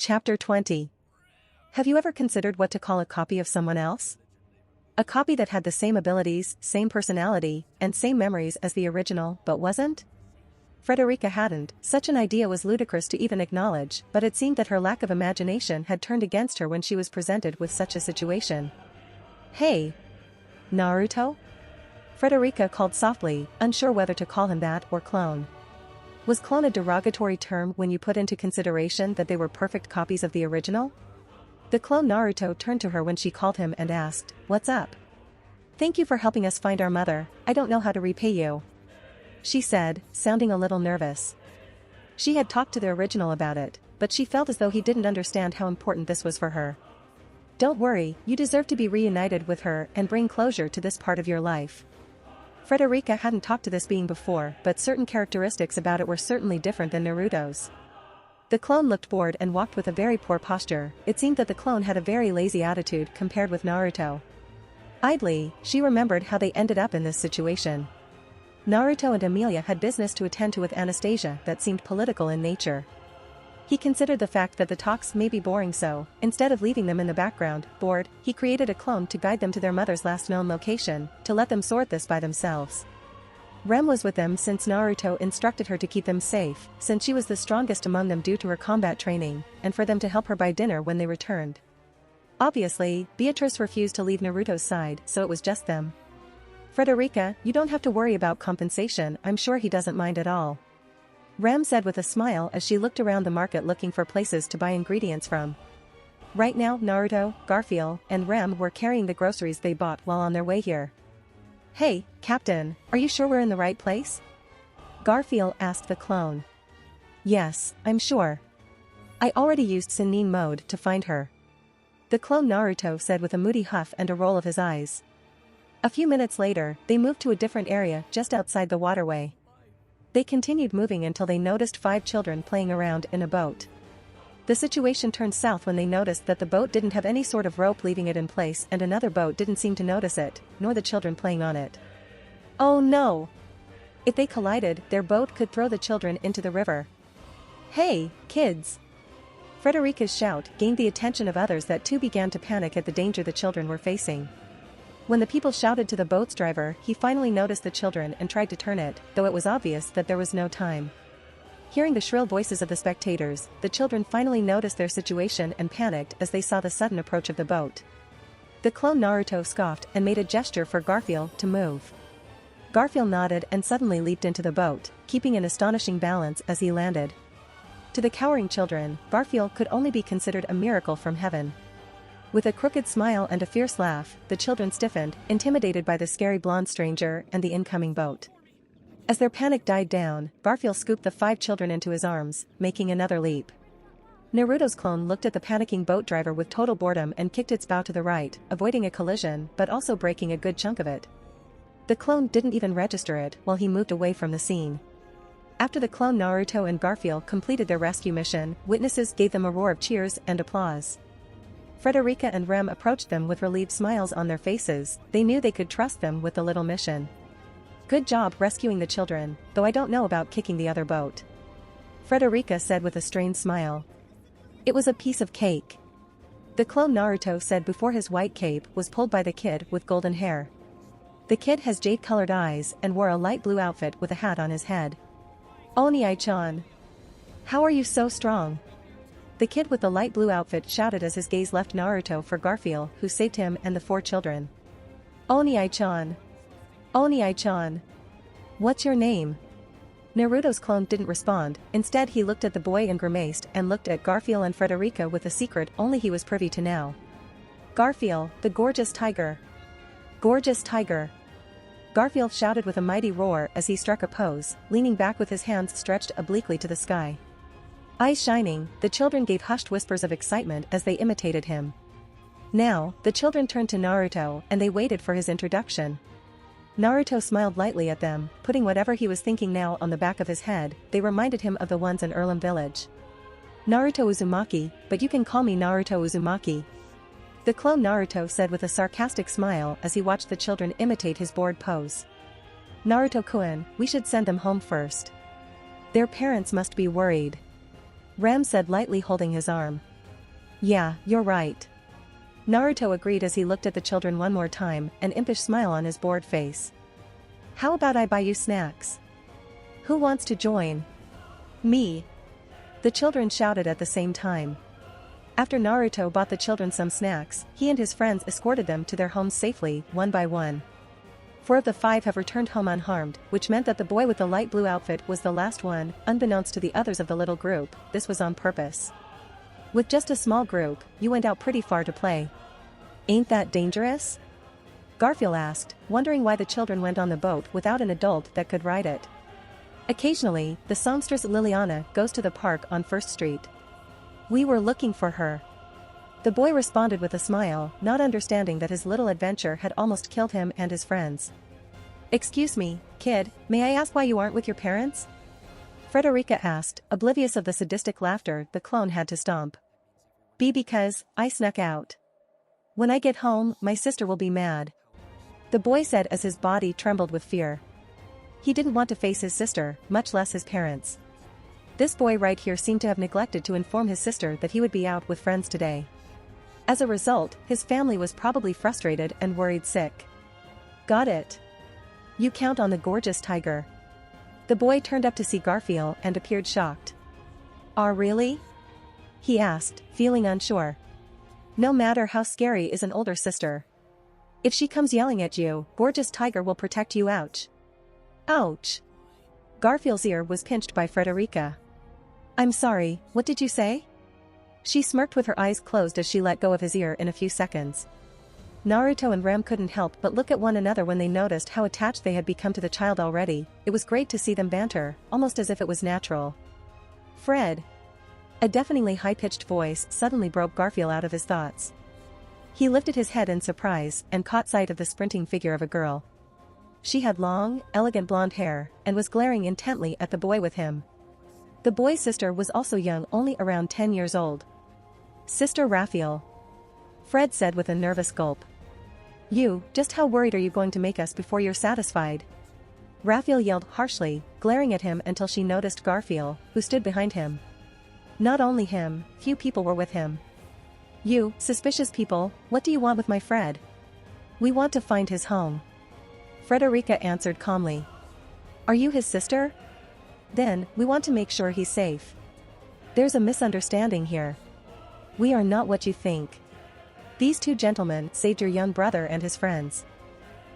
Chapter 20. Have you ever considered what to call a copy of someone else? A copy that had the same abilities, same personality, and same memories as the original, but wasn't? Frederica hadn't. Such an idea was ludicrous to even acknowledge, but it seemed that her lack of imagination had turned against her when she was presented with such a situation. Hey! Naruto? Frederica called softly, unsure whether to call him that or clone. Was clone a derogatory term when you put into consideration that they were perfect copies of the original? The clone Naruto turned to her when she called him and asked, "What's up?" "Thank you for helping us find our mother, I don't know how to repay you," she said, sounding a little nervous. She had talked to the original about it, but she felt as though he didn't understand how important this was for her. "Don't worry, you deserve to be reunited with her and bring closure to this part of your life." Frederica hadn't talked to this being before, but certain characteristics about it were certainly different than Naruto's. The clone looked bored and walked with a very poor posture. It seemed that the clone had a very lazy attitude compared with Naruto. Idly, she remembered how they ended up in this situation. Naruto and Emilia had business to attend to with Anastasia that seemed political in nature. He considered the fact that the talks may be boring, so, instead of leaving them in the background, bored, he created a clone to guide them to their mother's last known location, to let them sort this by themselves. Rem was with them since Naruto instructed her to keep them safe, since she was the strongest among them due to her combat training, and for them to help her buy dinner when they returned. Obviously, Beatrice refused to leave Naruto's side, so it was just them. "Frederica, you don't have to worry about compensation, I'm sure he doesn't mind at all," Rem said with a smile as she looked around the market looking for places to buy ingredients from. Right now Naruto, Garfield, and Rem were carrying the groceries they bought while on their way here. "Hey, Captain, are you sure we're in the right place?" Garfield asked the clone. "Yes, I'm sure. I already used Sennin mode to find her," the clone Naruto said with a moody huff and a roll of his eyes. A few minutes later, they moved to a different area just outside the waterway. They continued moving until they noticed 5 children playing around in a boat. The situation turned south when they noticed that the boat didn't have any sort of rope leaving it in place, and another boat didn't seem to notice it, nor the children playing on it. Oh no! If they collided, their boat could throw the children into the river. "Hey, kids!" Frederica's shout gained the attention of others that too began to panic at the danger the children were facing. When the people shouted to the boat's driver, he finally noticed the children and tried to turn it, though it was obvious that there was no time. Hearing the shrill voices of the spectators, the children finally noticed their situation and panicked as they saw the sudden approach of the boat. The clone Naruto scoffed and made a gesture for Garfield to move. Garfield nodded and suddenly leaped into the boat, keeping an astonishing balance as he landed. To the cowering children, Garfield could only be considered a miracle from heaven. With a crooked smile and a fierce laugh, the children stiffened, intimidated by the scary blonde stranger and the incoming boat. As their panic died down, Garfield scooped the 5 children into his arms, making another leap. Naruto's clone looked at the panicking boat driver with total boredom and kicked its bow to the right, avoiding a collision but also breaking a good chunk of it. The clone didn't even register it while he moved away from the scene. After the clone Naruto and Garfield completed their rescue mission, witnesses gave them a roar of cheers and applause. Frederica and Rem approached them with relieved smiles on their faces. They knew they could trust them with the little mission. "Good job rescuing the children, though I don't know about kicking the other boat," Frederica said with a strained smile. "It was a piece of cake," the clone Naruto said before his white cape was pulled by the kid with golden hair. The kid has jade-colored eyes and wore a light blue outfit with a hat on his head. "Oniai-chan! How are you so strong?" The kid with the light blue outfit shouted as his gaze left Naruto for Garfield, who saved him and the 4 children. "Oniai-chan! Oniai-chan! What's your name?" Naruto's clone didn't respond. Instead he looked at the boy and grimaced and looked at Garfield and Frederica with a secret only he was privy to now. "Garfield, the gorgeous tiger! Gorgeous tiger!" Garfield shouted with a mighty roar as he struck a pose, leaning back with his hands stretched obliquely to the sky. Eyes shining, the children gave hushed whispers of excitement as they imitated him. Now, the children turned to Naruto and they waited for his introduction. Naruto smiled lightly at them, putting whatever he was thinking now on the back of his head. They reminded him of the ones in Erlam village. "Naruto Uzumaki, but you can call me Naruto Uzumaki," the clone Naruto said with a sarcastic smile as he watched the children imitate his bored pose. "Naruto-kun, we should send them home first. Their parents must be worried," Ram said lightly holding his arm. Yeah, you're right. Naruto agreed as he looked at the children one more time, an impish smile on his bored face. How about I buy you snacks? Who wants to join? Me. The children shouted at the same time. After Naruto bought the children some snacks, he and his friends escorted them to their homes safely, one by one. 4 of the 5 have returned home unharmed, which meant that the boy with the light blue outfit was the last one. Unbeknownst to the others of the little group, this was on purpose. With just a small group, you went out pretty far to play. Ain't that dangerous? Garfield asked, wondering why the children went on the boat without an adult that could ride it. Occasionally, the songstress Liliana goes to the park on First Street. We were looking for her. The boy responded with a smile, not understanding that his little adventure had almost killed him and his friends. Excuse me, kid, may I ask why you aren't with your parents? Frederica asked, oblivious of the sadistic laughter the clone had to stomp. Because I snuck out. When I get home, my sister will be mad. The boy said as his body trembled with fear. He didn't want to face his sister, much less his parents. This boy right here seemed to have neglected to inform his sister that he would be out with friends today. As a result, his family was probably frustrated and worried sick. Got it. You count on the gorgeous tiger. The boy turned up to see Garfield and appeared shocked. Really? He asked, feeling unsure. No matter how scary is an older sister. If she comes yelling at you, gorgeous tiger will protect you. Ouch. Ouch. Garfield's ear was pinched by Frederica. I'm sorry, what did you say? She smirked with her eyes closed as she let go of his ear in a few seconds. Naruto and Ram couldn't help but look at one another when they noticed how attached they had become to the child already. It was great to see them banter, almost as if it was natural. Fred. A deafeningly high-pitched voice suddenly broke Garfield out of his thoughts. He lifted his head in surprise and caught sight of the sprinting figure of a girl. She had long, elegant blonde hair, and was glaring intently at the boy with him. The boy's sister was also young, only around 10 years old. Sister Raphael. Fred said with a nervous gulp. Just how worried are you going to make us before you're satisfied? Raphael yelled harshly, glaring at him until she noticed Garfield, who stood behind him. Not only him, few people were with him. You, suspicious people, what do you want with my Fred? We want to find his home. Frederica answered calmly. Are you his sister? Then, we want to make sure he's safe. There's a misunderstanding here. We are not what you think. These 2 gentlemen saved your young brother and his friends.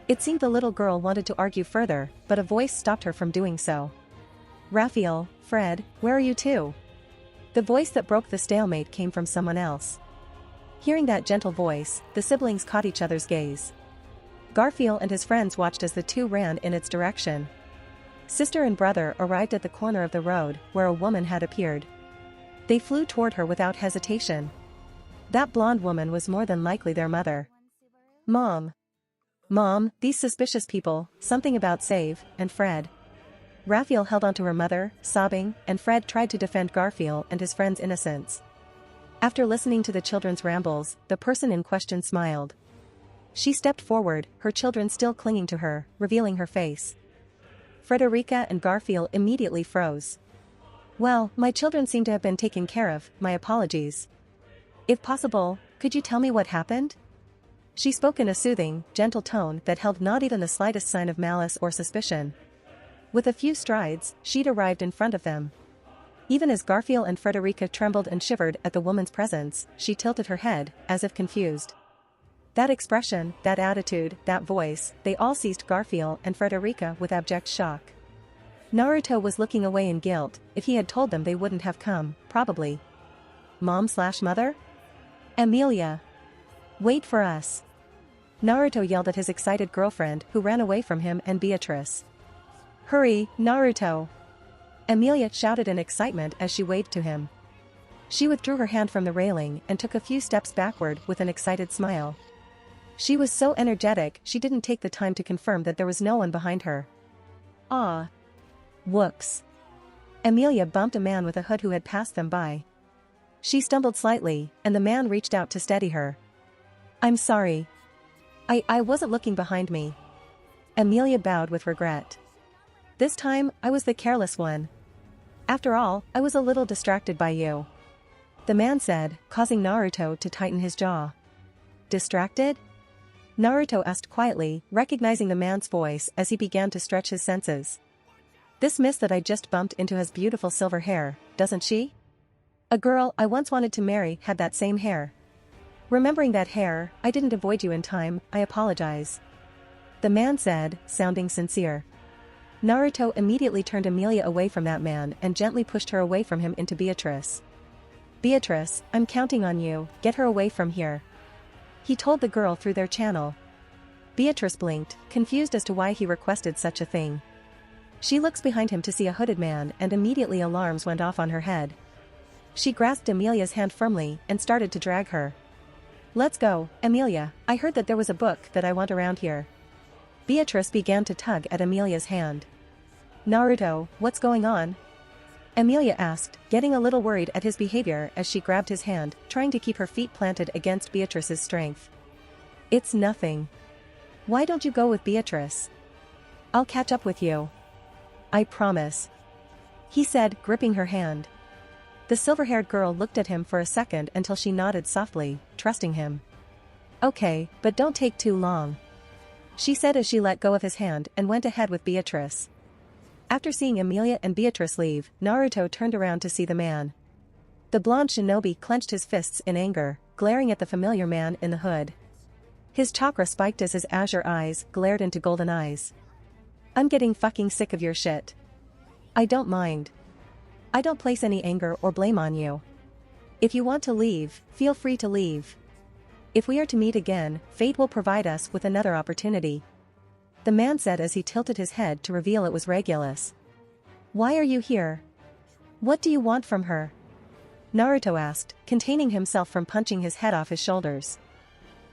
It seemed the little girl wanted to argue further, but a voice stopped her from doing so. Raphael, Fred, where are you two? The voice that broke the stalemate came from someone else. Hearing that gentle voice, the siblings caught each other's gaze. Garfield and his friends watched as the 2 ran in its direction. Sister and brother arrived at the corner of the road, where a woman had appeared. They flew toward her without hesitation. That blonde woman was more than likely their mother. Mom. Mom, these suspicious people, something about Save, and Fred. Raphael held onto her mother, sobbing, and Fred tried to defend Garfield and his friend's innocence. After listening to the children's rambles, the person in question smiled. She stepped forward, her children still clinging to her, revealing her face. Frederica and Garfield immediately froze. Well, my children seem to have been taken care of, my apologies. If possible, could you tell me what happened? She spoke in a soothing, gentle tone that held not even the slightest sign of malice or suspicion. With a few strides, she'd arrived in front of them. Even as Garfield and Frederica trembled and shivered at the woman's presence, she tilted her head, as if confused. That expression, that attitude, that voice, they all seized Garfield and Frederica with abject shock. Naruto was looking away in guilt. If he had told them they wouldn't have come, probably. Mom/mother? Amelia. Wait for us. Naruto yelled at his excited girlfriend who ran away from him and Beatrice. Hurry, Naruto! Amelia shouted in excitement as she waved to him. She withdrew her hand from the railing and took a few steps backward with an excited smile. She was so energetic she didn't take the time to confirm that there was no one behind her. Ah. Whoops. Amelia bumped a man with a hood who had passed them by. She stumbled slightly, and the man reached out to steady her. I'm sorry. I wasn't looking behind me. Amelia bowed with regret. This time, I was the careless one. After all, I was a little distracted by you. the man said, causing Naruto to tighten his jaw. Distracted? Naruto asked quietly, recognizing the man's voice as he began to stretch his senses. This miss that I just bumped into has beautiful silver hair, doesn't she? A girl I once wanted to marry had that same hair. Remembering that hair, I didn't avoid you in time, I apologize. The man said, sounding sincere. Naruto immediately turned Emilia away from that man and gently pushed her away from him into Beatrice. Beatrice, I'm counting on you, get her away from here. He told the girl through their channel. Beatrice blinked, confused as to why he requested such a thing. She looks behind him to see a hooded man and immediately alarms went off on her head. She grasped Emilia's hand firmly and started to drag her. Let's go, Emilia, I heard that there was a book that I want around here. Beatrice began to tug at Emilia's hand. Naruto, what's going on? Emilia asked, getting a little worried at his behavior as she grabbed his hand, trying to keep her feet planted against Beatrice's strength. It's nothing. Why don't you go with Beatrice? I'll catch up with you. I promise. He said, gripping her hand. The silver-haired girl looked at him for a second until she nodded softly, trusting him. Okay, but don't take too long. She said as she let go of his hand and went ahead with Beatrice. After seeing Emilia and Beatrice leave, Naruto turned around to see the man. The blonde shinobi clenched his fists in anger, glaring at the familiar man in the hood. His chakra spiked as his azure eyes glared into golden eyes. I'm getting fucking sick of your shit. I don't mind. I don't place any anger or blame on you. If you want to leave, feel free to leave. If we are to meet again, fate will provide us with another opportunity. The man said as he tilted his head to reveal it was Regulus. Why are you here? What do you want from her? Naruto asked, containing himself from punching his head off his shoulders.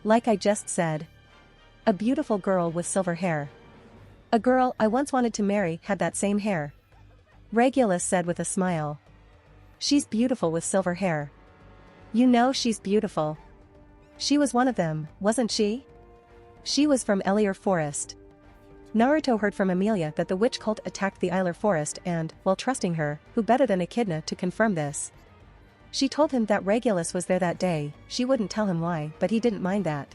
Like I just said. A beautiful girl with silver hair. A girl I once wanted to marry had that same hair. Regulus said with a smile. She's beautiful with silver hair. You know she's beautiful. She was one of them, wasn't she? She was from Elier Forest. Naruto heard from Emilia that the witch cult attacked the Elier Forest and, while trusting her, who better than Echidna to confirm this? She told him that Regulus was there that day. She wouldn't tell him why, but he didn't mind that.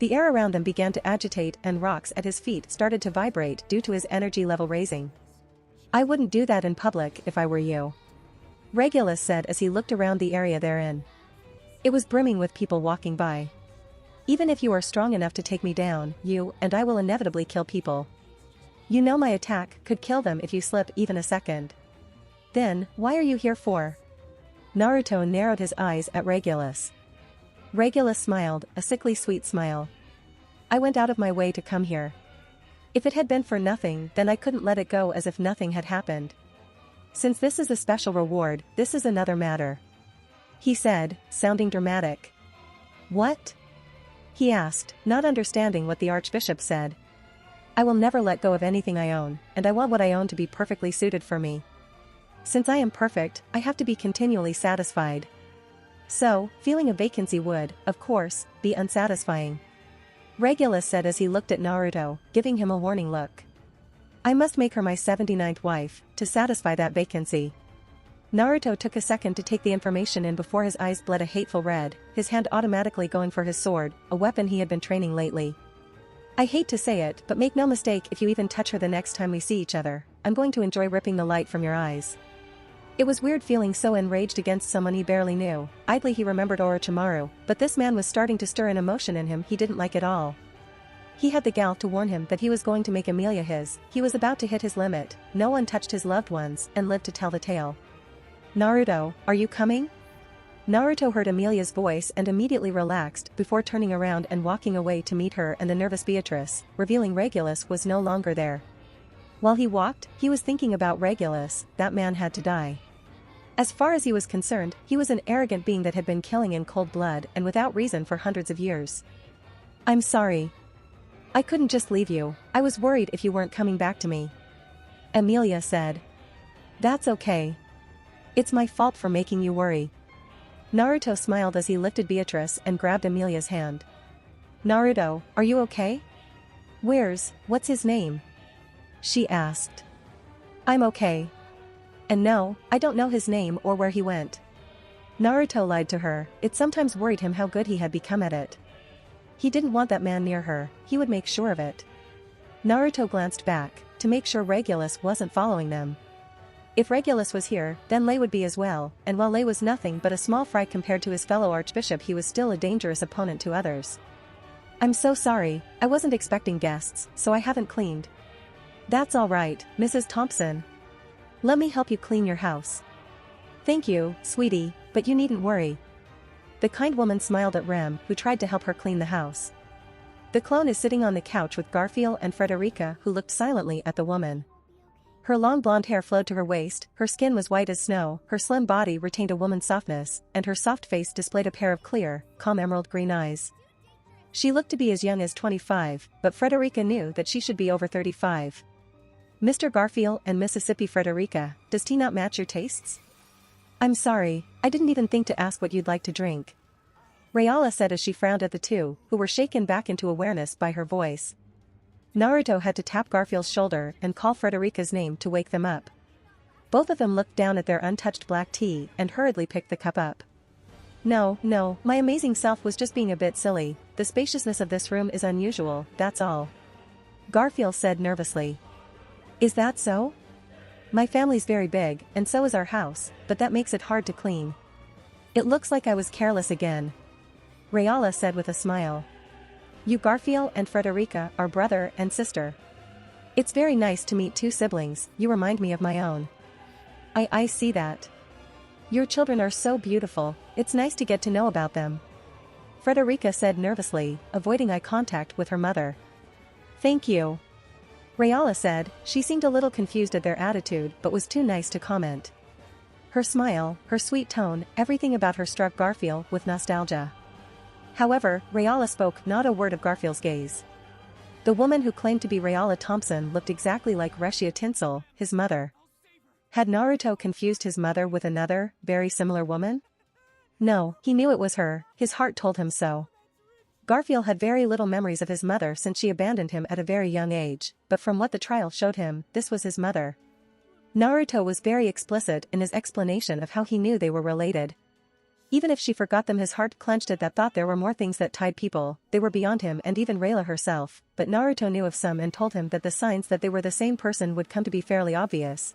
The air around them began to agitate and rocks at his feet started to vibrate due to his energy level raising. I wouldn't do that in public if I were you. Regulus said as he looked around the area they're in. It was brimming with people walking by. Even if you are strong enough to take me down, you and I will inevitably kill people. You know my attack could kill them if you slip even a second. Then, why are you here for? Naruto narrowed his eyes at Regulus. Regulus smiled, a sickly sweet smile. I went out of my way to come here. If it had been for nothing, then I couldn't let it go as if nothing had happened. Since this is a special reward, this is another matter. He said, sounding dramatic. What? He asked, not understanding what the Archbishop said. I will never let go of anything I own, and I want what I own to be perfectly suited for me. Since I am perfect, I have to be continually satisfied. So, feeling a vacancy would, of course, be unsatisfying. Regulus said as he looked at Naruto, giving him a warning look. I must make her my 79th wife, to satisfy that vacancy. Naruto took a second to take the information in before his eyes bled a hateful red, his hand automatically going for his sword, a weapon he had been training lately. I hate to say it, but make no mistake, if you even touch her the next time we see each other, I'm going to enjoy ripping the light from your eyes. It was weird feeling so enraged against someone he barely knew. Idly he remembered Orochimaru, but this man was starting to stir an emotion in him he didn't like at all. He had the gall to warn him that he was going to make Emilia his, he was about to hit his limit, no one touched his loved ones and lived to tell the tale. Naruto, are you coming? Naruto heard Emilia's voice and immediately relaxed before turning around and walking away to meet her and the nervous Beatrice, revealing Regulus was no longer there. While he walked, he was thinking about Regulus, that man had to die. As far as he was concerned, he was an arrogant being that had been killing in cold blood and without reason for hundreds of years. I'm sorry. I couldn't just leave you, I was worried if you weren't coming back to me. Emilia said. That's okay. It's my fault for making you worry. Naruto smiled as he lifted Beatrice and grabbed Emilia's hand. Naruto, are you okay? What's his name? She asked. I'm okay. And no, I don't know his name or where he went. Naruto lied to her. It sometimes worried him how good he had become at it. He didn't want that man near her, he would make sure of it. Naruto glanced back, to make sure Regulus wasn't following them. If Regulus was here, then Lei would be as well, and while Lei was nothing but a small fry compared to his fellow archbishop, he was still a dangerous opponent to others. I'm so sorry, I wasn't expecting guests, so I haven't cleaned. That's all right, Mrs. Thompson. Let me help you clean your house. Thank you, sweetie, but you needn't worry. The kind woman smiled at Rem, who tried to help her clean the house. The clone is sitting on the couch with Garfield and Frederica, who looked silently at the woman. Her long blonde hair flowed to her waist, her skin was white as snow, her slim body retained a woman's softness, and her soft face displayed a pair of clear, calm emerald green eyes. She looked to be as young as 25, but Frederica knew that she should be over 35. Mr. Garfield and Mississippi Frederica, does tea not match your tastes? I'm sorry, I didn't even think to ask what you'd like to drink. Rayala said as she frowned at the two, who were shaken back into awareness by her voice. Naruto had to tap Garfield's shoulder and call Frederica's name to wake them up. Both of them looked down at their untouched black tea and hurriedly picked the cup up. No, my amazing self was just being a bit silly, the spaciousness of this room is unusual, that's all. Garfield said nervously. Is that so? My family's very big, and so is our house, but that makes it hard to clean. It looks like I was careless again. Rayala said with a smile. You Garfield and Frederica are brother and sister. It's very nice to meet two siblings, you remind me of my own. I see that. Your children are so beautiful, it's nice to get to know about them. Frederica said nervously, avoiding eye contact with her mother. Thank you. Rayala said, she seemed a little confused at their attitude but was too nice to comment. Her smile, her sweet tone, everything about her struck Garfield with nostalgia. However, Rayala spoke not a word of Garfield's gaze. The woman who claimed to be Rayala Thompson looked exactly like Reshia Tinsel, his mother. Had Naruto confused his mother with another, very similar woman? No, he knew it was her, his heart told him so. Garfield had very little memories of his mother since she abandoned him at a very young age, but from what the trial showed him, this was his mother. Naruto was very explicit in his explanation of how he knew they were related. Even if she forgot them, his heart clenched at that thought. There were more things that tied people, they were beyond him and even Rayla herself, but Naruto knew of some and told him that the signs that they were the same person would come to be fairly obvious.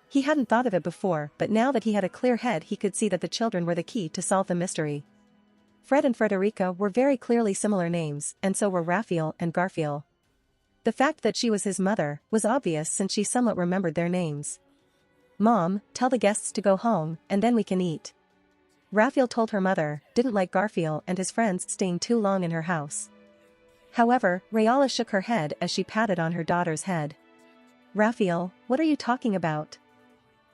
He hadn't thought of it before, but now that he had a clear head he could see that the children were the key to solve the mystery. Fred and Frederica were very clearly similar names, and so were Raphael and Garfield. The fact that she was his mother was obvious since she somewhat remembered their names. Mom, tell the guests to go home, and then we can eat. Raphael told her mother, didn't like Garfield and his friends staying too long in her house. However, Rayala shook her head as she patted on her daughter's head. Raphael, what are you talking about?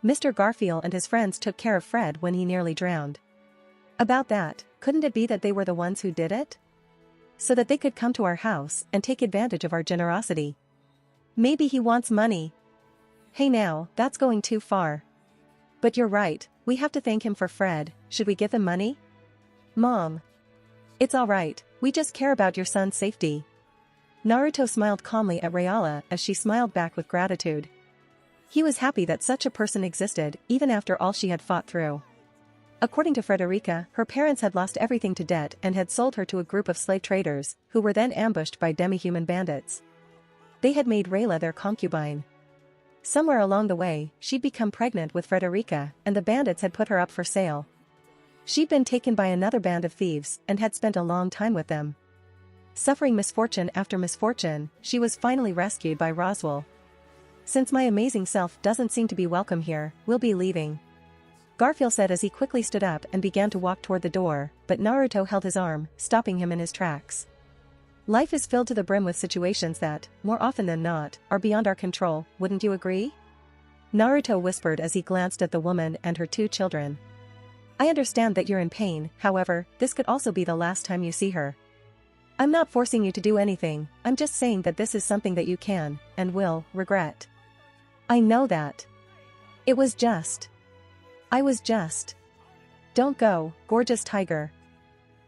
Mr. Garfield and his friends took care of Fred when he nearly drowned. About that, couldn't it be that they were the ones who did it? So that they could come to our house and take advantage of our generosity. Maybe he wants money. Hey now, that's going too far. But you're right, we have to thank him for Fred, should we give him money? Mom. It's alright, we just care about your son's safety. Naruto smiled calmly at Rayala as she smiled back with gratitude. He was happy that such a person existed, even after all she had fought through. According to Frederica, her parents had lost everything to debt and had sold her to a group of slave traders, who were then ambushed by demi-human bandits. They had made Rayla their concubine. Somewhere along the way, she'd become pregnant with Frederica, and the bandits had put her up for sale. She'd been taken by another band of thieves and had spent a long time with them. Suffering misfortune after misfortune, she was finally rescued by Roswell. Since my amazing self doesn't seem to be welcome here, we'll be leaving. Garfield said as he quickly stood up and began to walk toward the door, but Naruto held his arm, stopping him in his tracks. Life is filled to the brim with situations that, more often than not, are beyond our control, wouldn't you agree? Naruto whispered as he glanced at the woman and her two children. I understand that you're in pain, however, this could also be the last time you see her. I'm not forcing you to do anything, I'm just saying that this is something that you can, and will, regret. I know that. It was just. I was just. Don't go, gorgeous tiger.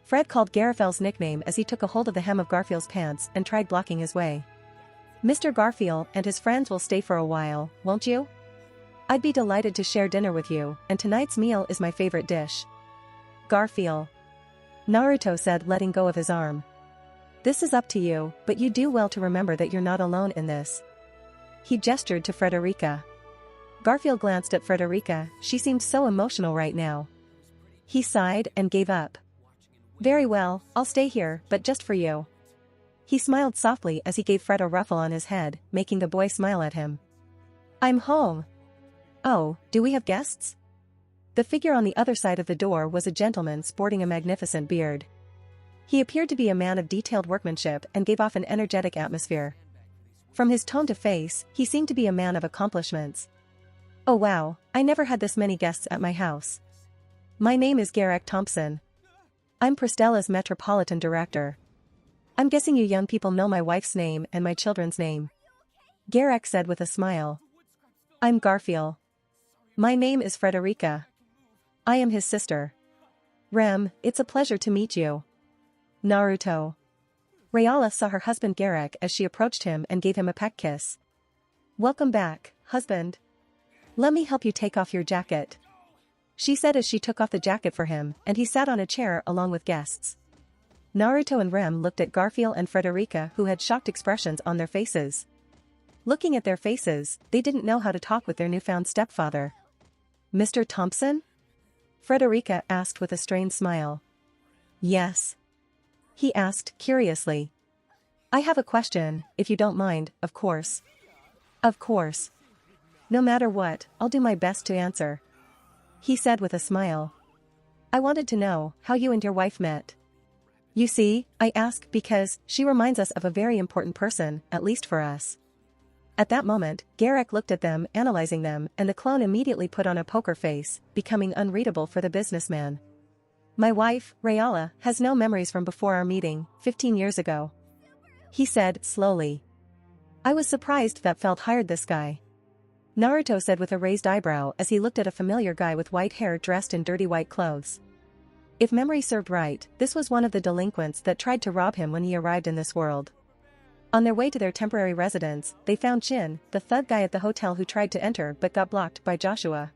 Fred called Garfiel's nickname as he took a hold of the hem of Garfield's pants and tried blocking his way. Mr. Garfield and his friends will stay for a while, won't you? I'd be delighted to share dinner with you, and tonight's meal is my favorite dish. Garfield. Naruto said, letting go of his arm. This is up to you, but you do well to remember that you're not alone in this. He gestured to Frederica. Garfield glanced at Frederica, she seemed so emotional right now. He sighed and gave up. Very well, I'll stay here, but just for you. He smiled softly as he gave Fred a ruffle on his head, making the boy smile at him. I'm home. Oh, do we have guests? The figure on the other side of the door was a gentleman sporting a magnificent beard. He appeared to be a man of detailed workmanship and gave off an energetic atmosphere. From his tone to face, he seemed to be a man of accomplishments. Oh wow, I never had this many guests at my house. My name is Garrick Thompson. I'm Pristella's Metropolitan Director. I'm guessing you young people know my wife's name and my children's name. Garrick said with a smile. I'm Garfield. My name is Frederica. I am his sister. Rem, it's a pleasure to meet you. Naruto. Rayala saw her husband Garrick as she approached him and gave him a peck kiss. Welcome back, husband. Let me help you take off your jacket. She said as she took off the jacket for him, and he sat on a chair along with guests. Naruto and Rem looked at Garfield and Frederica, who had shocked expressions on their faces. Looking at their faces, they didn't know how to talk with their newfound stepfather. Mr. Thompson? Frederica asked with a strained smile. Yes. He asked curiously. I have a question, if you don't mind, of course. Of course. No matter what, I'll do my best to answer. He said with a smile. I wanted to know how you and your wife met. You see, I ask because she reminds us of a very important person, at least for us. At that moment, Garrick looked at them, analyzing them, and the clone immediately put on a poker face, becoming unreadable for the businessman. My wife, Rayala, has no memories from before our meeting, 15 years ago. He said, slowly. I was surprised that Felt hired this guy. Naruto said with a raised eyebrow as he looked at a familiar guy with white hair dressed in dirty white clothes. If memory served right, this was one of the delinquents that tried to rob him when he arrived in this world. On their way to their temporary residence, they found Chin, the thug guy at the hotel who tried to enter but got blocked by Joshua.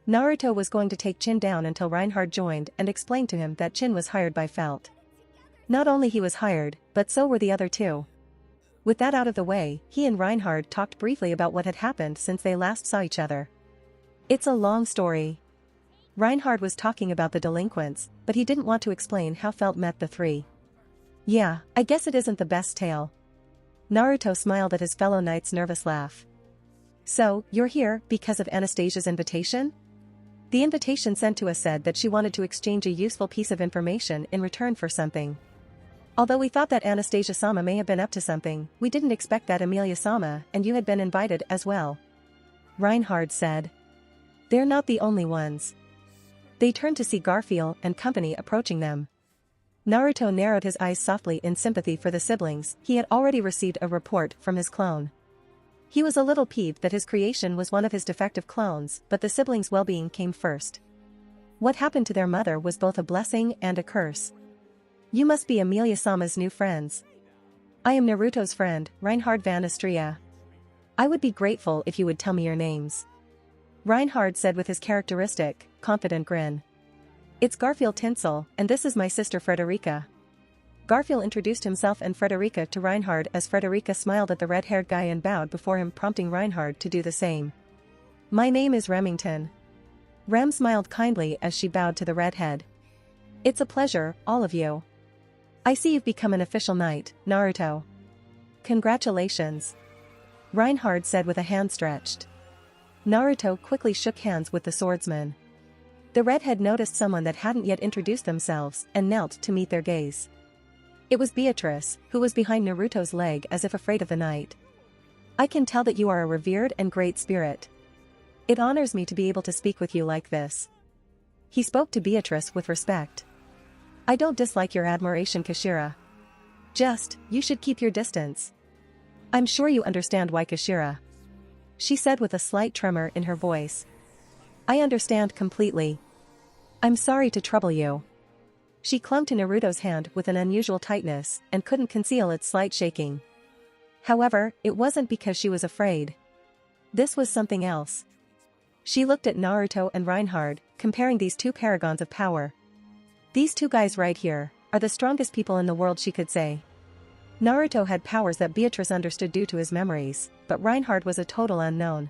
Naruto was going to take Chin down until Reinhard joined and explained to him that Chin was hired by Felt. Not only he was hired, but so were the other two. With that out of the way, he and Reinhard talked briefly about what had happened since they last saw each other. It's a long story. Reinhard was talking about the delinquents, but he didn't want to explain how Felt met the three. Yeah, I guess it isn't the best tale. Naruto smiled at his fellow knight's nervous laugh. So, you're here because of Anastasia's invitation? The invitation sent to us said that she wanted to exchange a useful piece of information in return for something. Although we thought that Anastasia-sama may have been up to something, we didn't expect that Emilia-sama and you had been invited as well. Reinhard said. They're not the only ones. They turned to see Garfield and company approaching them. Naruto narrowed his eyes softly in sympathy for the siblings. He had already received a report from his clone. He was a little peeved that his creation was one of his defective clones, but the siblings' well-being came first. What happened to their mother was both a blessing and a curse. You must be Emilia-sama's new friends. I am Naruto's friend, Reinhard van Astria. I would be grateful if you would tell me your names. Reinhard said with his characteristic, confident grin. It's Garfield Tinsel, and this is my sister Frederica. Garfield introduced himself and Frederica to Reinhard as Frederica smiled at the red-haired guy and bowed before him, prompting Reinhard to do the same. My name is Remington. Rem smiled kindly as she bowed to the redhead. It's a pleasure, all of you. I see you've become an official knight, Naruto. Congratulations. Reinhard said with a hand stretched. Naruto quickly shook hands with the swordsman. The redhead noticed someone that hadn't yet introduced themselves and knelt to meet their gaze. It was Beatrice, who was behind Naruto's leg as if afraid of the knight. I can tell that you are a revered and great spirit. It honors me to be able to speak with you like this. He spoke to Beatrice with respect. I don't dislike your admiration, Kashira. Just, you should keep your distance. I'm sure you understand why, Kashira. She said with a slight tremor in her voice. I understand completely. I'm sorry to trouble you. She clung to Naruto's hand with an unusual tightness and couldn't conceal its slight shaking. However, it wasn't because she was afraid. This was something else. She looked at Naruto and Reinhard, comparing these two paragons of power. These two guys right here are the strongest people in the world, she could say. Naruto had powers that Beatrice understood due to his memories, but Reinhard was a total unknown.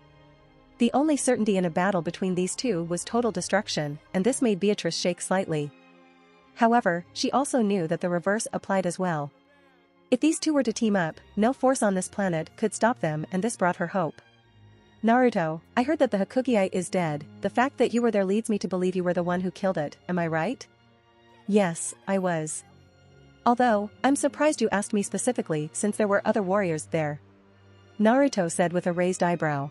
The only certainty in a battle between these two was total destruction, and this made Beatrice shake slightly. However, she also knew that the reverse applied as well. If these two were to team up, no force on this planet could stop them, and this brought her hope. Naruto, I heard that the Hokugei is dead. The fact that you were there leads me to believe you were the one who killed it, am I right? Yes, I was. Although, I'm surprised you asked me specifically since there were other warriors there. Naruto said with a raised eyebrow.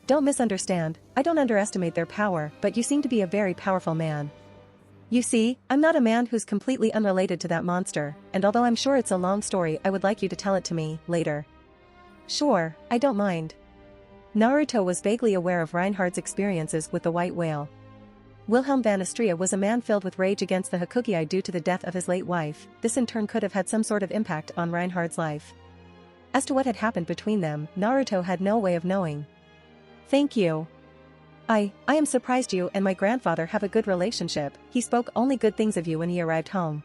Don't misunderstand, I don't underestimate their power, but you seem to be a very powerful man. You see, I'm not a man who's completely unrelated to that monster, and although I'm sure it's a long story, I would like you to tell it to me later. Sure, I don't mind. Naruto was vaguely aware of Reinhard's experiences with the white whale. Wilhelm van Astria was a man filled with rage against the Hokugei due to the death of his late wife. This in turn could have had some sort of impact on Reinhard's life. As to what had happened between them, Naruto had no way of knowing. Thank you. I am surprised you and my grandfather have a good relationship. He spoke only good things of you when he arrived home.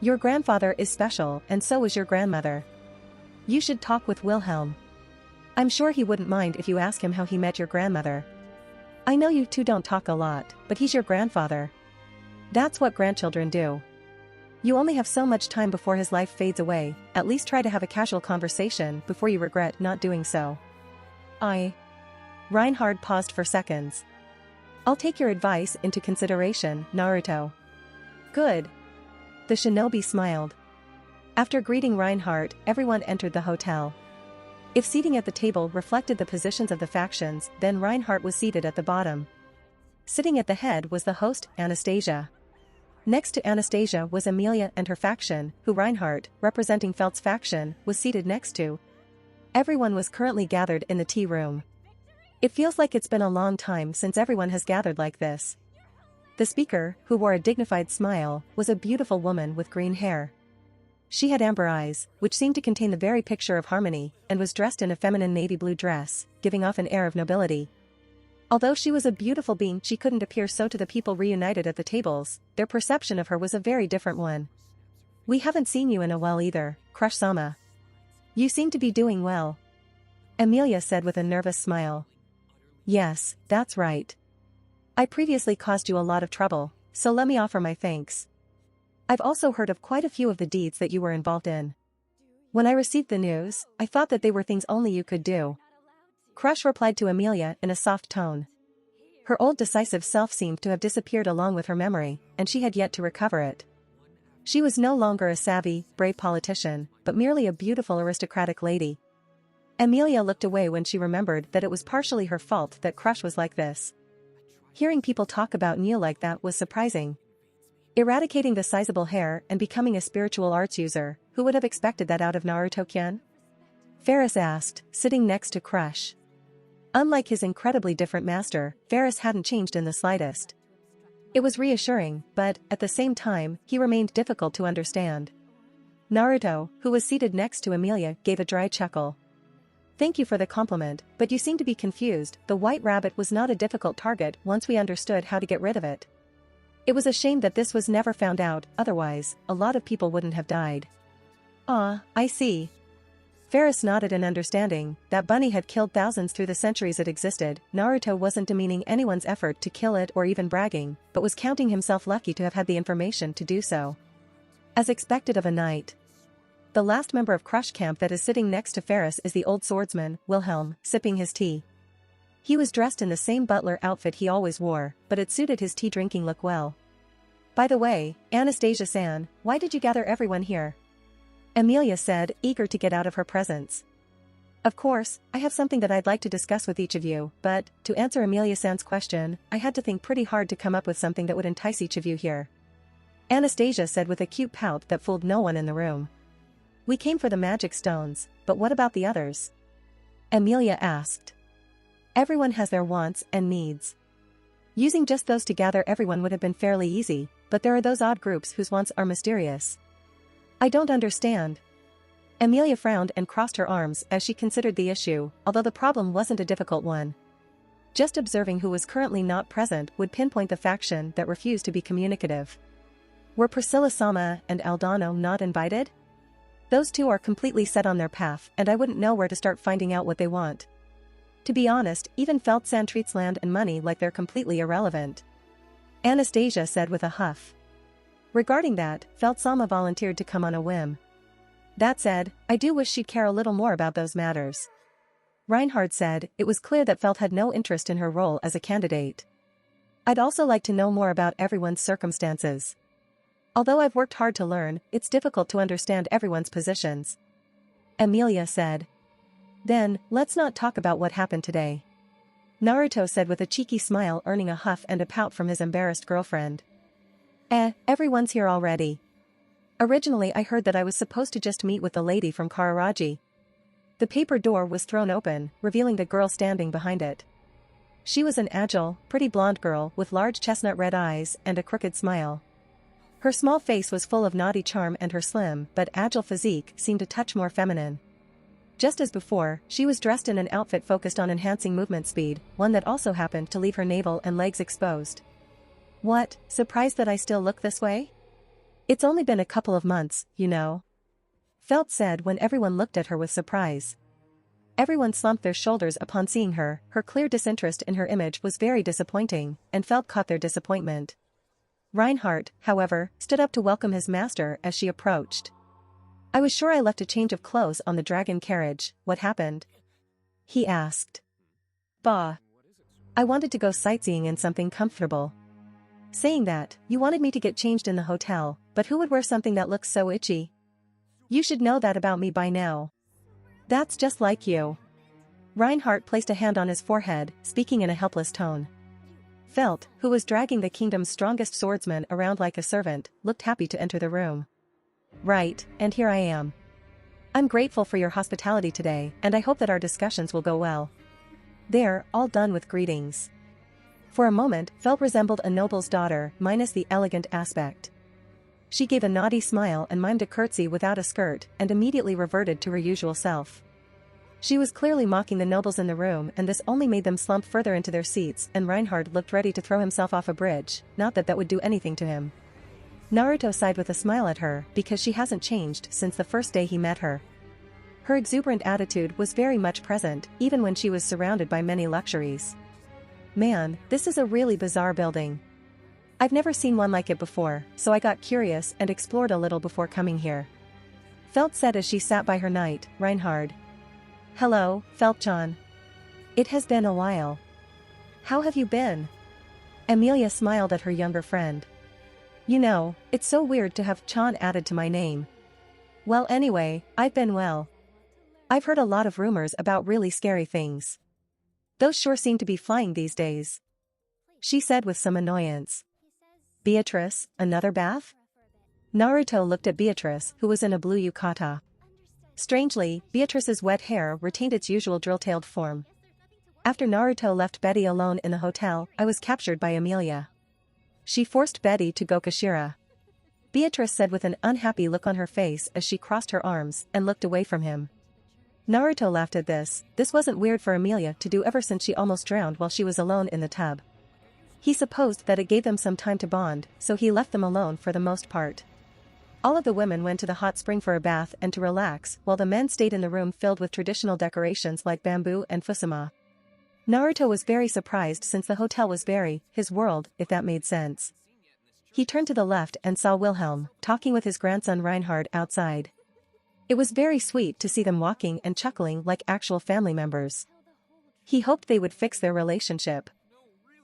Your grandfather is special, and so is your grandmother. You should talk with Wilhelm. I'm sure he wouldn't mind if you ask him how he met your grandmother. I know you two don't talk a lot, but he's your grandfather. That's what grandchildren do. You only have so much time before his life fades away, at least try to have a casual conversation before you regret not doing so. Reinhard paused for seconds. I'll take your advice into consideration, Naruto. Good. The shinobi smiled. After greeting Reinhard, everyone entered the hotel. If seating at the table reflected the positions of the factions, then Reinhard was seated at the bottom. Sitting at the head was the host, Anastasia. Next to Anastasia was Amelia and her faction, who Reinhard, representing Felt's faction, was seated next to. Everyone was currently gathered in the tea room. It feels like it's been a long time since everyone has gathered like this. The speaker, who wore a dignified smile, was a beautiful woman with green hair. She had amber eyes, which seemed to contain the very picture of harmony, and was dressed in a feminine navy blue dress, giving off an air of nobility. Although she was a beautiful being, she couldn't appear so to the people reunited at the tables. Their perception of her was a very different one. We haven't seen you in a while either, Crush-sama. You seem to be doing well. Amelia said with a nervous smile. Yes, that's right. I previously caused you a lot of trouble, so let me offer my thanks. I've also heard of quite a few of the deeds that you were involved in. When I received the news, I thought that they were things only you could do. Crush replied to Amelia in a soft tone. Her old decisive self seemed to have disappeared along with her memory, and she had yet to recover it. She was no longer a savvy, brave politician, but merely a beautiful aristocratic lady. Amelia looked away when she remembered that it was partially her fault that Crush was like this. Hearing people talk about Neil like that was surprising. Eradicating the sizable hair and becoming a spiritual arts user, who would have expected that out of Naruto-kyan? Ferris asked, sitting next to Crush. Unlike his incredibly different master, Ferris hadn't changed in the slightest. It was reassuring, but, at the same time, he remained difficult to understand. Naruto, who was seated next to Amelia, gave a dry chuckle. Thank you for the compliment, but you seem to be confused. The white rabbit was not a difficult target once we understood how to get rid of it. It was a shame that this was never found out, otherwise, a lot of people wouldn't have died. Ah, I see. Ferris nodded in understanding. That bunny had killed thousands through the centuries it existed. Naruto wasn't demeaning anyone's effort to kill it or even bragging, but was counting himself lucky to have had the information to do so. As expected of a knight. The last member of Crush Camp that is sitting next to Ferris is the old swordsman, Wilhelm, sipping his tea. He was dressed in the same butler outfit he always wore, but it suited his tea-drinking look well. By the way, Anastasia-san, why did you gather everyone here? Amelia said, eager to get out of her presence. Of course, I have something that I'd like to discuss with each of you, but, to answer Amelia-san's question, I had to think pretty hard to come up with something that would entice each of you here. Anastasia said with a cute pout that fooled no one in the room. We came for the magic stones, but what about the others? Amelia asked. Everyone has their wants and needs. Using just those to gather everyone would have been fairly easy, but there are those odd groups whose wants are mysterious. I don't understand. Amelia frowned and crossed her arms as she considered the issue, although the problem wasn't a difficult one. Just observing who was currently not present would pinpoint the faction that refused to be communicative. Were Priscilla-sama and Aldano not invited? Those two are completely set on their path and I wouldn't know where to start finding out what they want. To be honest, even Felt-san treats land and money like they're completely irrelevant. Anastasia said with a huff. Regarding that, Felt-sama volunteered to come on a whim. That said, I do wish she'd care a little more about those matters. Reinhard said, it was clear that Felt had no interest in her role as a candidate. I'd also like to know more about everyone's circumstances. Although I've worked hard to learn, it's difficult to understand everyone's positions. Emilia said. Then, let's not talk about what happened today. Naruto said with a cheeky smile, earning a huff and a pout from his embarrassed girlfriend. Everyone's here already. Originally I heard that I was supposed to just meet with the lady from Kararaji. The paper door was thrown open, revealing the girl standing behind it. She was an agile, pretty blonde girl with large chestnut red eyes and a crooked smile. Her small face was full of naughty charm and her slim but agile physique seemed a touch more feminine. Just as before, she was dressed in an outfit focused on enhancing movement speed, one that also happened to leave her navel and legs exposed. What, surprised that I still look this way? It's only been a couple of months, you know. Felt said when everyone looked at her with surprise. Everyone slumped their shoulders upon seeing her, her clear disinterest in her image was very disappointing, and Felt caught their disappointment. Reinhardt, however, stood up to welcome his master as she approached. I was sure I left a change of clothes on the dragon carriage, what happened? He asked. Bah. I wanted to go sightseeing in something comfortable. Saying that, you wanted me to get changed in the hotel, but who would wear something that looks so itchy? You should know that about me by now. That's just like you. Reinhardt placed a hand on his forehead, speaking in a helpless tone. Felt, who was dragging the kingdom's strongest swordsman around like a servant, looked happy to enter the room. Right, and here I am. I'm grateful for your hospitality today, and I hope that our discussions will go well. There, all done with greetings. For a moment, Felt resembled a noble's daughter, minus the elegant aspect. She gave a naughty smile and mimed a curtsy without a skirt, and immediately reverted to her usual self. She was clearly mocking the nobles in the room, and this only made them slump further into their seats, and Reinhard looked ready to throw himself off a bridge, not that that would do anything to him. Naruto sighed with a smile at her, because she hasn't changed since the first day he met her. Her exuberant attitude was very much present, even when she was surrounded by many luxuries. Man, this is a really bizarre building. I've never seen one like it before, so I got curious and explored a little before coming here. Felt said as she sat by her knight, Reinhard. Hello, Felt-chan. It has been a while. How have you been? Emilia smiled at her younger friend. You know, it's so weird to have Chan added to my name. Well anyway, I've been well. I've heard a lot of rumors about really scary things. Those sure seem to be flying these days. She said with some annoyance. Beatrice, another bath? Naruto looked at Beatrice, who was in a blue yukata. Strangely, Beatrice's wet hair retained its usual drill-tailed form. After Naruto left Betty alone in the hotel, I was captured by Emilia. She forced Betty to go Kashira. Beatrice said with an unhappy look on her face as she crossed her arms and looked away from him. Naruto laughed at this. This wasn't weird for Emilia to do ever since she almost drowned while she was alone in the tub. He supposed that it gave them some time to bond, so he left them alone for the most part. All of the women went to the hot spring for a bath and to relax, while the men stayed in the room filled with traditional decorations like bamboo and fusuma. Naruto was very surprised since the hotel was very his world, if that made sense. He turned to the left and saw Wilhelm, talking with his grandson Reinhard outside. It was very sweet to see them walking and chuckling like actual family members. He hoped they would fix their relationship.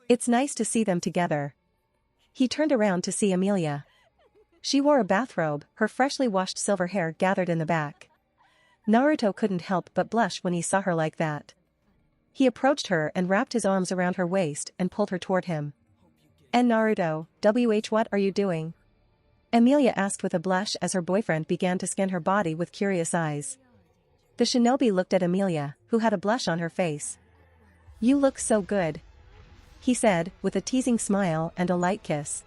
It's nice to see them together. He turned around to see Emilia. She wore a bathrobe, her freshly washed silver hair gathered in the back. Naruto couldn't help but blush when he saw her like that. He approached her and wrapped his arms around her waist and pulled her toward him. And Naruto, what are you doing? Emilia asked with a blush as her boyfriend began to scan her body with curious eyes. The shinobi looked at Emilia, who had a blush on her face. You look so good, he said, with a teasing smile and a light kiss.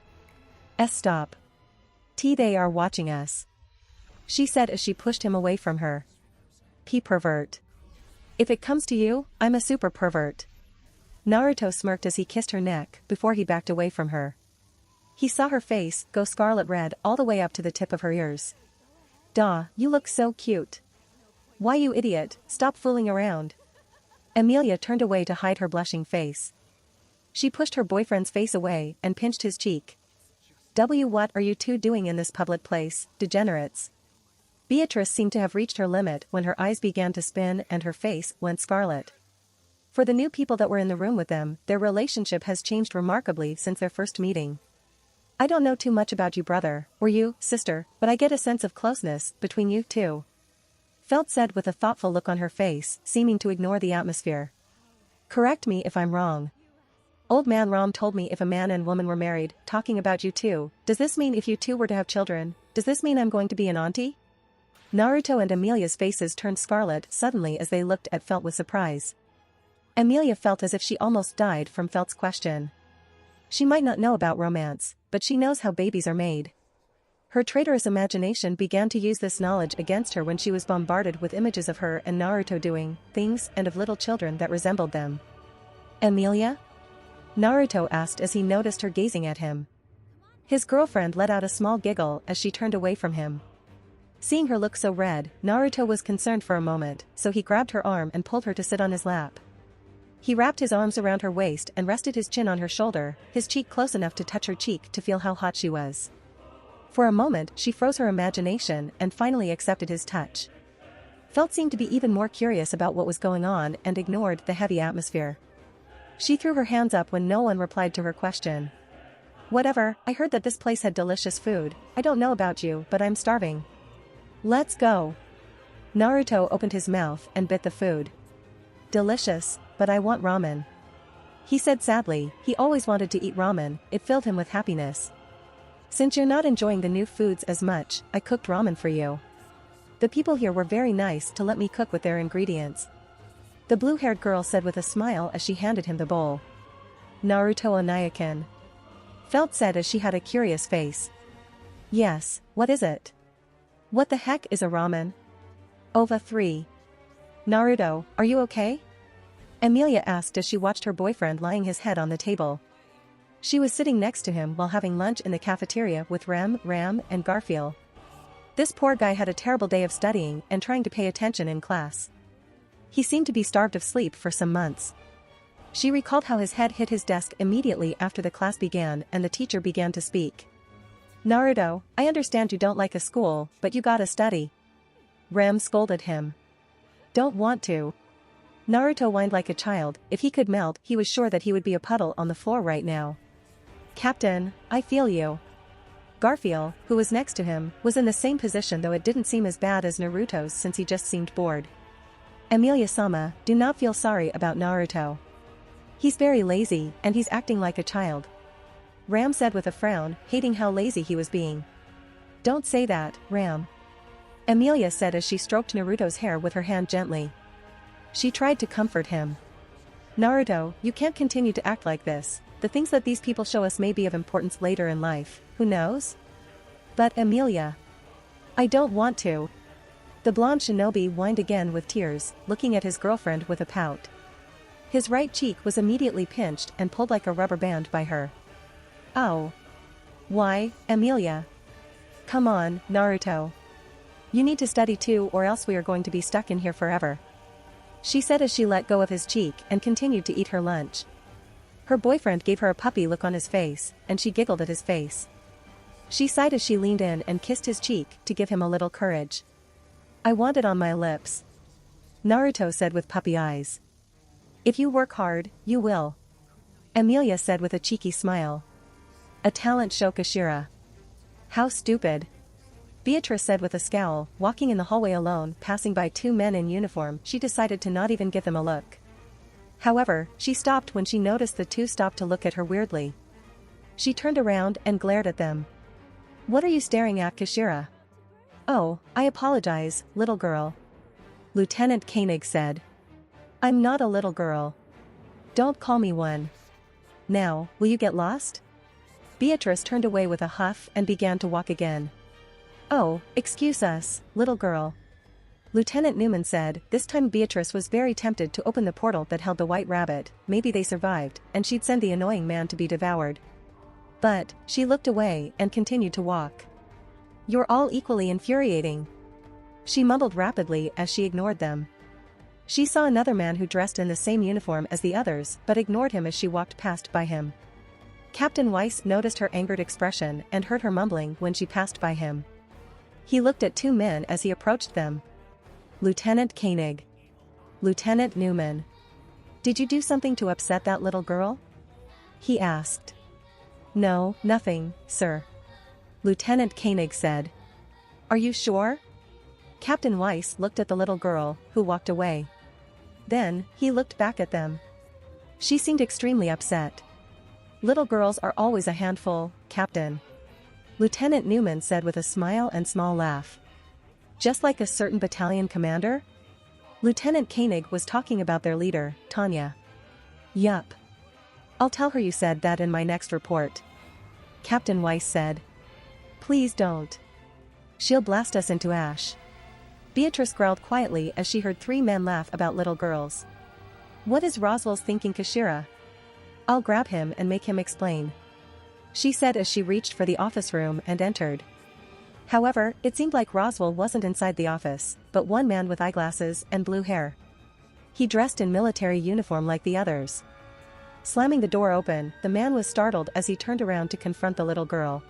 Stop. They are watching us, she said as she pushed him away from her. Pervert. If it comes to you, I'm a super pervert. Naruto smirked as he kissed her neck before he backed away from her. He saw her face go scarlet red all the way up to the tip of her ears. "Duh, you look so cute. Why, you idiot, stop fooling around." Amelia turned away to hide her blushing face. She pushed her boyfriend's face away and pinched his cheek. What are you two doing in this public place, degenerates?" Beatrice seemed to have reached her limit when her eyes began to spin and her face went scarlet. For the new people that were in the room with them, their relationship has changed remarkably since their first meeting. "I don't know too much about you, brother, or you, sister, but I get a sense of closeness between you two," Felt said with a thoughtful look on her face, seeming to ignore the atmosphere. "Correct me if I'm wrong. Old man Ram told me if a man and woman were married, talking about you two, does this mean if you two were to have children, does this mean I'm going to be an auntie?" Naruto and Amelia's faces turned scarlet suddenly as they looked at Felt with surprise. Amelia felt as if she almost died from Felt's question. She might not know about romance, but she knows how babies are made. Her traitorous imagination began to use this knowledge against her when she was bombarded with images of her and Naruto doing things and of little children that resembled them. "Amelia?" Naruto asked as he noticed her gazing at him. His girlfriend let out a small giggle as she turned away from him. Seeing her look so red, Naruto was concerned for a moment, so he grabbed her arm and pulled her to sit on his lap. He wrapped his arms around her waist and rested his chin on her shoulder, his cheek close enough to touch her cheek to feel how hot she was. For a moment she froze her imagination and finally accepted his touch. Felt seemed to be even more curious about what was going on and ignored the heavy atmosphere. She threw her hands up when no one replied to her question. "Whatever, I heard that this place had delicious food. I don't know about you, but I'm starving. Let's go." Naruto opened his mouth and bit the food. "Delicious, but I want ramen," he said sadly. He always wanted to eat ramen, it filled him with happiness. "Since you're not enjoying the new foods as much, I cooked ramen for you. The people here were very nice to let me cook with their ingredients," the blue-haired girl said with a smile as she handed him the bowl. "Naruto Onayakin," Felt said as she had a curious face. "Yes, what is it?" "What the heck is a ramen?" "OVA 3. Naruto, are you okay?" Amelia asked as she watched her boyfriend lying his head on the table. She was sitting next to him while having lunch in the cafeteria with Ram, and Garfield. This poor guy had a terrible day of studying and trying to pay attention in class. He seemed to be starved of sleep for some months. She recalled how his head hit his desk immediately after the class began and the teacher began to speak. "Naruto, I understand you don't like a school, but you gotta study." Ram scolded him. "Don't want to." Naruto whined like a child. If he could melt, he was sure that he would be a puddle on the floor right now. "Captain, I feel you." Garfield, who was next to him, was in the same position, though it didn't seem as bad as Naruto's since he just seemed bored. "Amelia-sama, do not feel sorry about Naruto. He's very lazy, and he's acting like a child," Ram said with a frown, hating how lazy he was being. "Don't say that, Ram," Amelia said as she stroked Naruto's hair with her hand gently. She tried to comfort him. "Naruto, you can't continue to act like this. The things that these people show us may be of importance later in life, who knows?" "But Amelia, I don't want to." The blonde shinobi whined again with tears, looking at his girlfriend with a pout. His right cheek was immediately pinched and pulled like a rubber band by her. "Oh. Why, Amelia? Come on, Naruto. You need to study too, or else we are going to be stuck in here forever," she said as she let go of his cheek and continued to eat her lunch. Her boyfriend gave her a puppy look on his face, and she giggled at his face. She sighed as she leaned in and kissed his cheek to give him a little courage. "I want it on my lips," Naruto said with puppy eyes. "If you work hard, you will," Amelia said with a cheeky smile. "A talent show, Kashira." "How stupid," Beatrice said with a scowl. Walking in the hallway alone, passing by two men in uniform, she decided to not even give them a look. However, she stopped when she noticed the two stopped to look at her weirdly. She turned around and glared at them. "What are you staring at, Kashira?" "Oh, I apologize, little girl," Lieutenant Koenig said. "I'm not a little girl. Don't call me one. Now, will you get lost?" Beatrice turned away with a huff and began to walk again. "Oh, excuse us, little girl," Lieutenant Newman said. This time Beatrice was very tempted to open the portal that held the white rabbit. Maybe they survived, and she'd send the annoying man to be devoured. But, she looked away and continued to walk. You're all equally infuriating. She mumbled rapidly as she ignored them. She saw another man who dressed in the same uniform as the others but ignored him as she walked past by him. Captain Weiss noticed her angered expression and heard her mumbling when she passed by him. He looked at two men as he approached them. Lieutenant Koenig. Lieutenant Newman. Did you do something to upset that little girl? He asked. No, nothing, sir. Lieutenant Koenig said. Are you sure? Captain Weiss looked at the little girl, who walked away. Then, he looked back at them. She seemed extremely upset. Little girls are always a handful, Captain. Lieutenant Newman said with a smile and small laugh. Just like a certain battalion commander? Lieutenant Koenig was talking about their leader, Tanya. Yup. I'll tell her you said that in my next report. Captain Weiss said. Please don't. She'll blast us into ash. Beatrice growled quietly as she heard three men laugh about little girls. What is Roswell's thinking, Kashira? I'll grab him and make him explain. She said as she reached for the office room and entered. However, it seemed like Roswell wasn't inside the office, but one man with eyeglasses and blue hair. He dressed in military uniform like the others. Slamming the door open, the man was startled as he turned around to confront the little girl.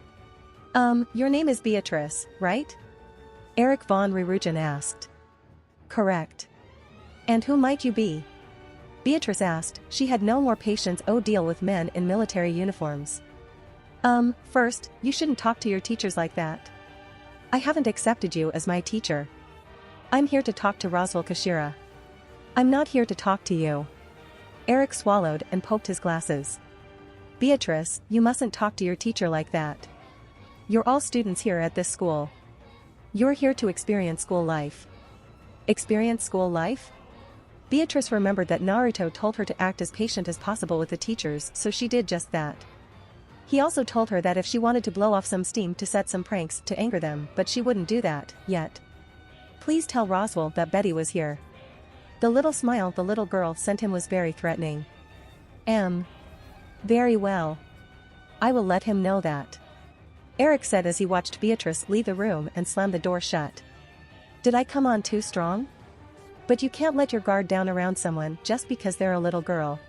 Your name is Beatrice, right? Eric von Rerugen asked. Correct. And who might you be? Beatrice asked. She had no more patience to deal with men in military uniforms. First, you shouldn't talk to your teachers like that. I haven't accepted you as my teacher. I'm here to talk to Roswell Kashira. I'm not here to talk to you. Eric swallowed and poked his glasses. Beatrice, you mustn't talk to your teacher like that. You're all students here at this school. You're here to experience school life. Experience school life? Beatrice remembered that Naruto told her to act as patient as possible with the teachers, so she did just that. He also told her that if she wanted to blow off some steam to set some pranks to anger them, but she wouldn't do that, yet. Please tell Roswell that Betty was here. The little smile the little girl sent him was very threatening. Very well. I will let him know that. Eric said as he watched Beatrice leave the room and slam the door shut. Did I come on too strong? But you can't let your guard down around someone just because they're a little girl.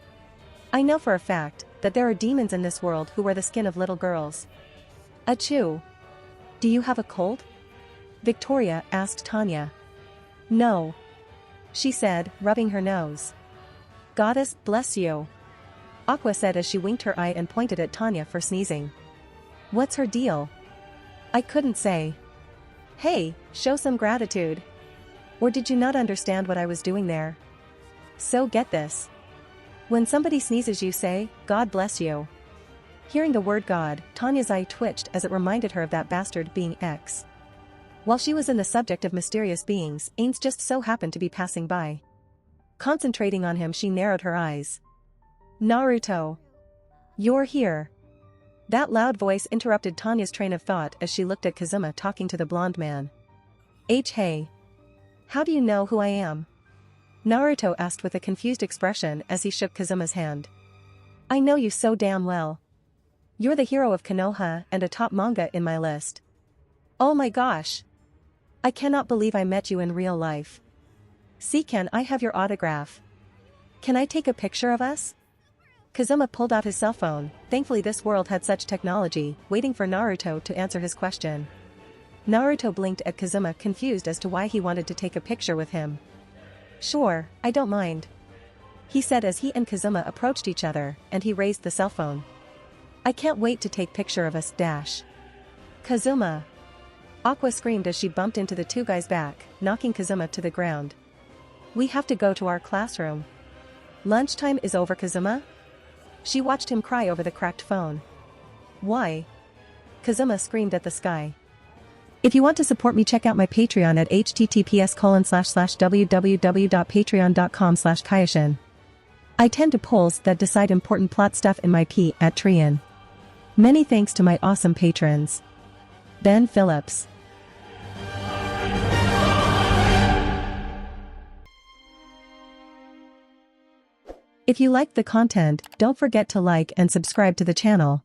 I know for a fact that there are demons in this world who wear the skin of little girls. Achoo! Do you have a cold? Victoria asked Tanya. No. She said, rubbing her nose. Goddess bless you. Aqua said as she winked her eye and pointed at Tanya for sneezing. What's her deal? I couldn't say. Hey, show some gratitude. Or did you not understand what I was doing there? So get this. When somebody sneezes you say, God bless you. Hearing the word God, Tanya's eye twitched as it reminded her of that bastard being X. While she was in the subject of mysterious beings, Ains just so happened to be passing by. Concentrating on him, she narrowed her eyes. Naruto. You're here. That loud voice interrupted Tanya's train of thought as she looked at Kazuma talking to the blonde man. Hey. How do you know who I am? Naruto asked with a confused expression as he shook Kazuma's hand. I know you so damn well. You're the hero of Konoha and a top manga in my list. Oh my gosh. I cannot believe I met you in real life. See, can I have your autograph? Can I take a picture of us? Kazuma pulled out his cell phone. Thankfully this world had such technology, waiting for Naruto to answer his question. Naruto blinked at Kazuma, confused as to why he wanted to take a picture with him. Sure, I don't mind. He said as he and Kazuma approached each other, and he raised the cell phone. I can't wait to take picture of us, dash. Kazuma. Aqua screamed as she bumped into the two guys back, knocking Kazuma to the ground. We have to go to our classroom. Lunchtime is over, Kazuma? She watched him cry over the cracked phone. Why? Kazuma screamed at the sky. If you want to support me, check out my Patreon at https://www.patreon.com/Kayashin. I tend to polls that decide important plot stuff in my P at Trian. Many thanks to my awesome patrons. Ben Phillips. If you liked the content, don't forget to like and subscribe to the channel.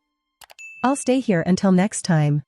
I'll stay here until next time.